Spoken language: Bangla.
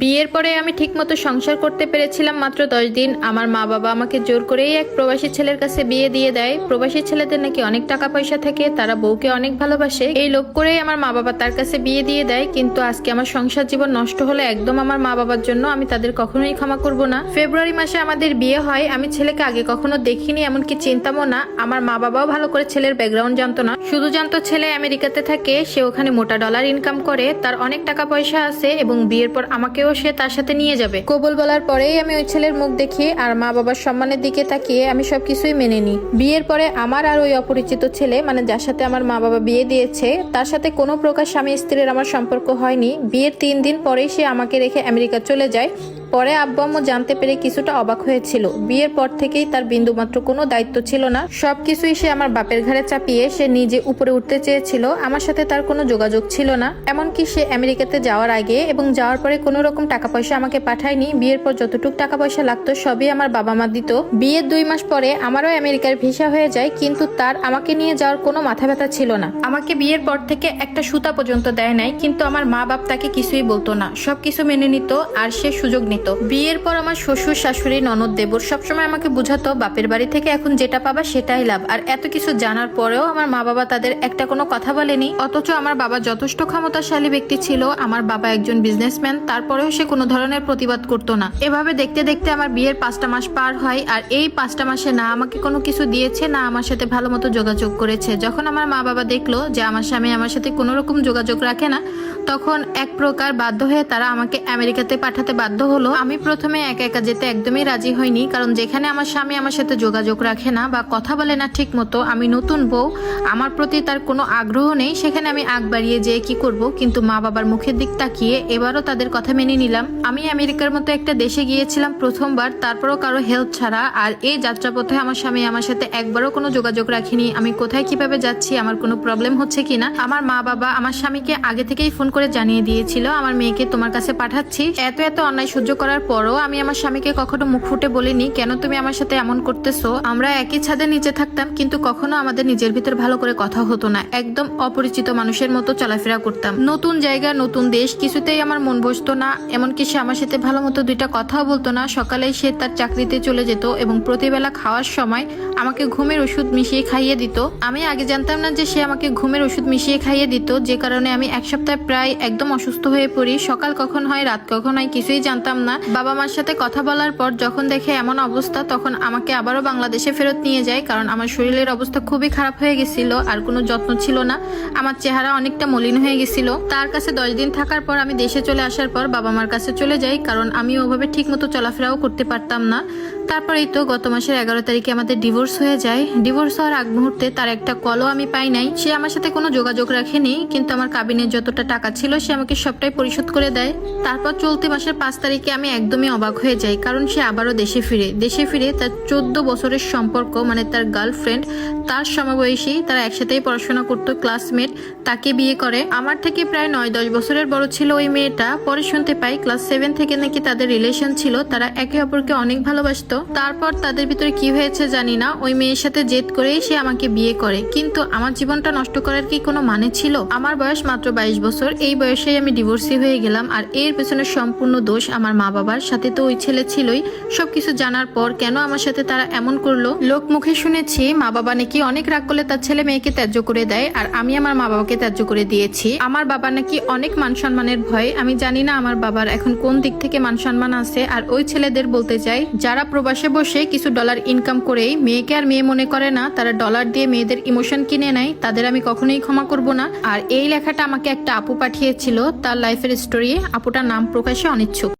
বিয়ের পরে আমি ঠিকমতো সংসার করতে পেরেছিলাম মাত্র 10 দিন। আমার মা বাবা আমাকে জোর করেই এক প্রবাসী ছেলের কাছে বিয়ে দিয়ে দেয়। প্রবাসী ছেলেদের নাকি অনেক টাকা পয়সা থাকে, তারা বউকে অনেক ভালোবাসে, এই লোভ করেই আমার মা বাবা তার কাছে বিয়ে দিয়ে দেয়। কিন্তু আজকে আমার সংসার জীবন নষ্ট হলে একদম আমার মা বাবার জন্য আমি তাদের কখনোই ক্ষমা করব না। ফেব্রুয়ারি মাসে আমাদের বিয়ে হয়। আমি ছেলেকে আগে কখনো দেখিনি, এমনকি চিনতামও না। আমার মা বাবাও ভালো করে ছেলের ব্যাকগ্রাউন্ড জানতো না, শুধু জানতো ছেলে আমেরিকাতে থাকে, সে ওখানে মোটা ডলার ইনকাম করে, তার অনেক টাকা পয়সা আছে এবং বিয়ের পর আমাকেও সে তার সাথে নিয়ে যাবে। কবুল বলার পরেই আমি ওই ছেলের মুখ দেখি আর মা বাবার সম্মানের দিকে তাকিয়ে আমি সবকিছুই মেনে নিই। বিয়ের পরে আমার আর ওই অপরিচিত ছেলে, মানে যার সাথে আমার মা বাবা বিয়ে দিয়েছে, তার সাথে কোনো প্রকার স্বামী স্ত্রীর আমার সম্পর্ক হয়নি। বিয়ের 3 দিন পরেই সে আমাকে রেখে আমেরিকা চলে যায়। পরে আব্বু আম্মু জানতে পেরে কিছুটা অবাক হয়েছিল। বিয়ের পর থেকেই তার বিন্দুমাত্র কোনো দায়িত্ব ছিল না, সবকিছুই সে আমার বাপের ঘাড়ে চাপিয়ে সে নিজে উপরে উঠতে চেয়েছিল। আমার সাথে তার কোনো যোগাযোগ ছিল না, এমনকি সে আমেরিকাতে যাওয়ার আগে এবং যাওয়ার পরে কোনো রকম টাকা পয়সা আমাকে পাঠায়নি। বিয়ের পর যতটুকু টাকা পয়সা লাগতো সবই আমার বাবা মা দিত। বিয়ের 2 মাস পরে আমারও আমেরিকার ভিসা হয়ে যায়, কিন্তু তার আমাকে নিয়ে যাওয়ার কোনো মাথা ব্যথা ছিল না। আমাকে বিয়ের পর থেকে একটা সুতা পর্যন্ত দেয় নাই, কিন্তু আমার মা বাপ তাকে কিছুই বলতো না, সবকিছু মেনে নিত আর সে সুযোগ নিত। বিয়ের পর আমার শ্বশুর শাশুড়ি ননদ দেবর সবসময় আমাকে বুঝাতো বাপের বাড়ি থেকে এখন যেটা পাবা সেটাই লাভ। আর এত কিছু জানার পরেও আমার মা বাবা তাদের একটা কোনো কথা বলেনি, অথচ আমার বাবা যথেষ্ট ক্ষমতাশালী ব্যক্তি ছিল। আমার বাবা একজন বিজনেসম্যান, তারপরেও সে কোনো ধরনের প্রতিবাদ করতো না। এভাবে দেখতে দেখতে আমার বিয়ের 5টা মাস পার হয়, আর এই 5টা মাসে না আমাকে কোনো কিছু দিয়েছে, না আমার সাথে ভালো মতো যোগাযোগ করেছে। যখন আমার মা বাবা দেখলো যে আমার স্বামী আমার সাথে কোনো রকম যোগাযোগ রাখে না, তখন এক প্রকার বাধ্য হয়ে তারা আমাকে আমেরিকাতে পাঠাতে বাধ্য হলো। আমি প্রথমে একা একা যেতে একদমই রাজি হইনি, কারণ যেখানে আমার স্বামী আমার সাথে যোগাযোগ রাখে না বা কথা বলে না ঠিক মতো, আমি নতুন বউ, আমার প্রতি তার কোনো আগ্রহ নেই, সেখানে আমি আগ বাড়িয়ে যেয়ে কি করব। কিন্তু মা বাবার মুখের দিক তাকিয়ে এবারও তাদের কথা মেনে নিলাম। আমি আমেরিকার মতো একটা দেশে গিয়েছিলাম প্রথমবার, তারপরও কারো হেল্প ছাড়া। আর এই যাত্রাপথে আমার স্বামী আমার সাথে একবারও কোনো যোগাযোগ রাখেনি, আমি কোথায় কিভাবে যাচ্ছি, আমার কোনো প্রবলেম হচ্ছে কিনা। আমার মা বাবা আমার স্বামীকে আগে থেকেই ফোন করে জানিয়ে দিয়েছিল আমার মেয়েকে তোমার কাছে পাঠাচ্ছি। এত এত অন্যায় সহ্য করার পরও আমি আমার স্বামীকে কখনো মুখ ফুটে বলিনি কেন তুমি আমার সাথে এমন করতেছো। আমরা একই ছাদের নিচে থাকতাম, কিন্তু কখনো আমাদের নিজের ভিতর ভালো করে কথা হতো না, একদম অপরিচিত মানুষের মতো চলাফেরা করতাম। নতুন জায়গা, নতুন দেশ, কিছুতেই আমার মন বসতো না। এমনকি সে আমার সাথে ভালো মতো 2টা কথাও বলতো না। সকালেই সে তার চাকরিতে চলে যেত এবং প্রতিবেলা খাওয়ার সময় আমাকে ঘুমের ওষুধ মিশিয়ে খাইয়ে দিত। আমি আগে জানতাম না যে সে আমাকে ঘুমের ওষুধ মিশিয়ে খাইয়ে দিত, যে কারণে আমি 1 সপ্তাহ প্রায় একদম অসুস্থ হয়ে পড়ি। সকাল কখন হয় রাত কখন হয় কিছুই জানতাম না। বাবা মার সাথে কথা বলার পর যখন দেখে এমন অবস্থা, তখন আমাকে আবারও বাংলাদেশে ফেরত নিয়ে যায়, কারণ আমার শরীরের অবস্থা খুবই খারাপ হয়ে গেছিল আর কোনো যত্ন ছিল না। আমার চেহারা অনেকটা মলিন হয়ে গেছিল। তার কাছে 10 দিন থাকার পর আমি দেশে চলে আসার পর বাবা মার কাছে চলে যাই, কারণ আমি ওভাবে ঠিক মতো চলাফেরাও করতে পারতাম না। তারপরেই তো গত মাসের 11 তারিখে আমাদের ডিভোর্স হয়ে যায়। ডিভোর্স হওয়ার আগ মুহূর্তে তার একটা কলও আমি পাই নাই। সে আমার সাথে কোনো যোগাযোগ রাখেনি, কিন্তু আমার কাবিনের যতটা টাকা ছিল সে আমাকে সবটাই পরিশোধ করে দেয়। তারপর চলতি মাসের 5 তারিখে আমি একদমই অবাক হয়ে যাই, কারণ সে আবারও দেশে ফিরে তার 14 বছরের সম্পর্ক, মানে তার গার্লফ্রেন্ড, তার সমবয়সী, তারা একসাথেই পড়াশোনা করতো, ক্লাসমেট, তাকে বিয়ে করে। আমার থেকে প্রায় 9-10 বছরের বড় ছিল ওই মেয়েটা। পরে শুনতে পাই ক্লাস 7 থেকে নাকি তাদের রিলেশন ছিল, তারা একে অপরকে অনেক ভালোবাসতো। তারপর তাদের ভিতরে কি হয়েছে জানি না, ওই মেয়ের সাথে জেদ করেই সে আমাকে বিয়ে করে। কিন্তু আমার জীবনটা নষ্ট করার কি কোনো মানে ছিল? আমার বয়স মাত্র 22 বছর, এই বয়সেই আমি ডিভোর্সি হয়ে গেলাম। আর এর পেছনে সম্পূর্ণ দোষ আমার মা বাবার। সাথে তো ওই ছেলে ছিলই। সবকিছু জানার পর কেন আমার সাথে তারা এমন করলো? লোক মুখে শুনেছি মা বাবা নাকি অনেক রাগ করলে তার ছেলে মেয়েকে ত্যায্য করে দেয়, আর আমি আমার মা বাবাকে ত্যায্য করে দিয়েছি। আমার বাবা নাকি অনেক মান সম্মানের ভয়। আমি জানি না আমার বাবার এখন কোন দিক থেকে মান সম্মান আছে। আর ওই ছেলেদের বলতে চাই, যারা প্রবাসে বসে কিছু ডলার ইনকাম করেই মেয়েকে আর মেয়ে মনে করে না, তারা ডলার দিয়ে মেয়েদের ইমোশন কিনে নেয়, তাদের আমি কখনোই ক্ষমা করব না। আর এই লেখাটা আমাকে একটা আপু পাঠিয়েছিল, তার লাইফের স্টোরি। আপুটার নাম প্রকাশে অনিচ্ছুক।